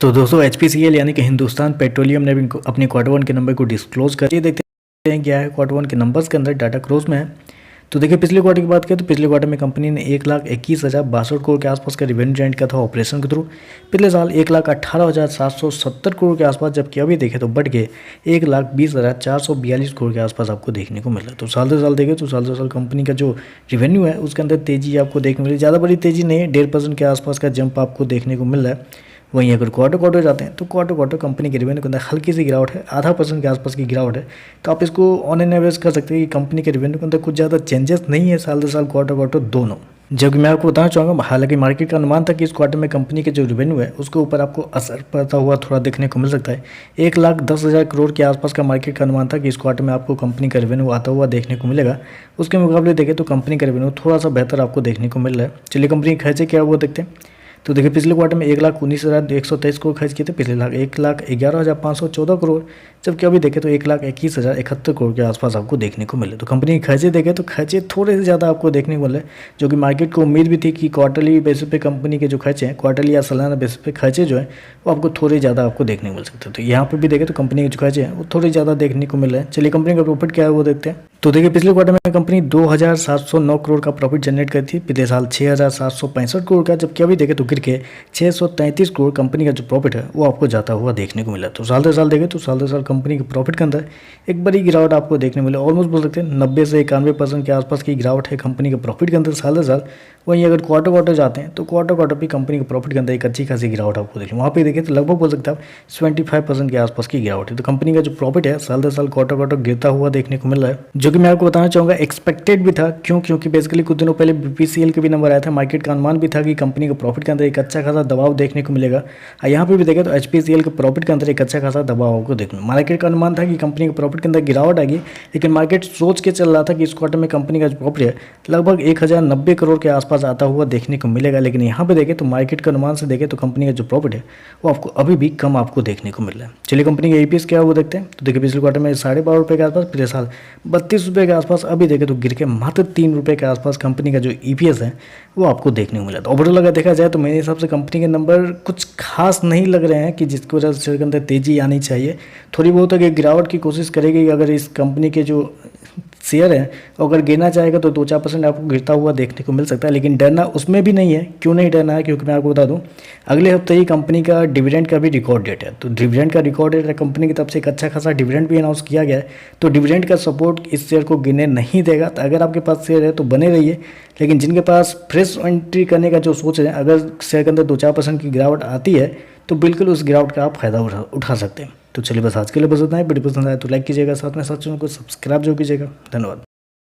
तो दोस्तों HPCL यानी कि हिंदुस्तान पेट्रोलियम ने भी अपनी क्वार्टर वन के नंबर को डिस्क्लोज कर, ये देखते हैं क्या है क्वार्टर वन के नंबर्स के अंदर डाटा क्लोज में है। तो देखिए पिछले क्वार्टर की बात करें तो पिछले क्वार्टर में कंपनी ने 1,21,062 करोड़ के आसपास का रिवेन्यू जनरेट किया था ऑपरेशन के थ्रू। पिछले साल 1,18,770 करोड़ के आसपास, जबकि अभी देखें तो बढ़ के 1,20,442 करोड़ के आसपास आपको देखने को मिला। तो साल से साल देखें तो साल से साल कंपनी का जो रिवेन्यू है उसके अंदर तेजी आपको देखने को मिली। ज़्यादा बड़ी तेजी नहीं है, 1.5% के आसपास का जंप आपको देखने को मिल रहा है। वहीं अगर क्वार्टर जाते हैं तो क्वार्टर कंपनी के रिवेन्यू के अंदर हल्की सी गिरावट है, 0.5% के आसपास की गिरावट है। तो आप इसको ऑन एन एवरेज कर सकते हैं कि कंपनी के रिवेन्यू के अंदर कुछ ज़्यादा चेंजेस नहीं है साल से साल क्वार्टर दोनों। जबकि मैं आपको बताना चाहूँगा, हालांकि मार्केट का अनुमान था कि इस क्वार्टर में कंपनी के जो रिवेन्यू है उसके ऊपर आपको असर पड़ता हुआ थोड़ा देखने को मिल सकता है। 1,10,000 करोड़ के आसपास का मार्केट का अनुमान था कि इस क्वार्टर में आपको कंपनी का रिवेन्यू आता हुआ देखने को मिलेगा। उसके मुकाबले देखें तो कंपनी का रिवेन्यू थोड़ा सा बेहतर आपको देखने को मिल रहा है। चलिए कंपनी के खर्चे क्या हुआ देखते हैं। तो देखिए पिछले क्वार्टर में 1,19,123 करोड़ खर्च किए थे, पिछले लाख 1,11,514 करोड़, जबकि अभी देखें तो 1,21,071 करोड़ के आसपास आपको देखने को मिले। तो कंपनी के खर्चे देखें तो खर्चे थोड़े से ज़्यादा आपको देखने को मिले, जो कि मार्केट को उम्मीद भी थी कि क्वार्टरली बेसिस पे कंपनी के जो खर्चे हैं, क्वार्टरली या सालाना बेसिस पे खर्चे जो है वो आपको थोड़े ज़्यादा आपको देखने को मिल सकते हैं। तो यहाँ पर भी देखें तो कंपनी के जो खर्चे हैं वो थोड़े ज़्यादा देखने को मिल रहे हैं। चलिए कंपनी का प्रॉफिट क्या है वो देखते हैं। तो देखिए पिछले क्वार्टर में कंपनी 2,709 करोड़ का प्रॉफिट जनरेट करी थी, पिछले साल 6,765 करोड़ का, जबकि अभी देखें तो गिर के 633 करोड़ कंपनी का जो प्रॉफिट है वो आपको जाता हुआ देखने को मिला। तो साल से साल देखें तो साल से साल कंपनी के प्रॉफिट के अंदर एक बड़ी गिरावट आपको देखने को मिला। ऑलमोस्ट बोल सकते हैं 90 से 91% के आसपास की गिरावट है कंपनी के प्रॉफिट के अंदर साल से साल। वहीं अगर क्वार्टर जाते हैं तो क्वार्टर भी कंपनी के प्रॉफिट के अंदर एक अच्छी खासी गिरावट आपको देखिए। वहाँ पे देखें तो लगभग बोल सकते हैं आप 75% के आसपास की गिरावट है। तो कंपनी का जो प्रॉफिट है साल से साल क्वार्टर गिरता हुआ देखने को मिल रहा है, जो कि मैं आपको बताना चाहूँगा एक्सपेक्टेड भी था। क्योंकि बेसिकली कुछ दिनों पहले BPCL के भी नंबर आया था, मार्केट का अनुमान भी था कि कंपनी के प्रॉफिट के अंदर एक अच्छा खासा दबाव देखने को मिलेगा। यहाँ पे भी देखें तो HPCL के प्रॉफिट के अंदर एक अच्छा खासा दबाव आपको देखने। मार्केट का अनुमान था कि कंपनी के प्रॉफिट के अंदर गिरावट आएगी, लेकिन मार्केट सोच के चल रहा था कि इस क्वार्टर में कंपनी का जो प्रॉफिट है लगभग 1,090 करोड़ के आसपास आता हुआ देखने को मिलेगा। लेकिन यहाँ पे देखें तो मार्केट के अनुमान से देखें तो कंपनी का जो प्रॉफिट है वो आपको अभी भी कम आपको देखने को मिल रहा है। चलिए कंपनी का EPS क्या है वो देखते हैं। तो देखिए पिछले क्वार्टर में 12.5 रुपये के आसपास, पिछले साल 32 रुपये के आसपास, अभी देखें तो गिर के मात्र 3 रुपये के आसपास कंपनी का जो EPS है वो आपको देखने को मिला। तो ओवरऑल अगर देखा जाए तो मेरे हिसाब से कंपनी के नंबर कुछ खास नहीं लग रहे हैं कि जिसकी वजह से शेयर के अंदर तेजी आनी चाहिए। थोड़ी बहुत अगर गिरावट की कोशिश करेगी, अगर इस कंपनी के जो शेयर है अगर गिरना चाहेगा तो 2-4% आपको गिरता हुआ देखने को मिल सकता है। लेकिन डरना उसमें भी नहीं है। क्यों नहीं डरना है? क्योंकि मैं आपको बता दूं अगले हफ्ते ही कंपनी का डिविडेंड का भी रिकॉर्ड डेट है। तो डिविडेंड का रिकॉर्ड डेट है, कंपनी की तरफ से एक अच्छा खासा डिविडेंड भी अनाउंस किया गया है। तो डिविडेंड का सपोर्ट इस शेयर को गिरने नहीं देगा। तो अगर आपके पास शेयर है तो बने रहिए, लेकिन जिनके पास फ्रेश एंट्री करने का जो सोच है, अगर शेयर के अंदर 2-4% की गिरावट आती है तो बिल्कुल उस गिरावट का आप फायदा उठा सकते हैं। तो चलिए बस आज के लिए बस इतना ही। वीडियो पसंद आए तो लाइक कीजिएगा, साथ में साथ चैनल को सब्सक्राइब जरूर कीजिएगा। धन्यवाद।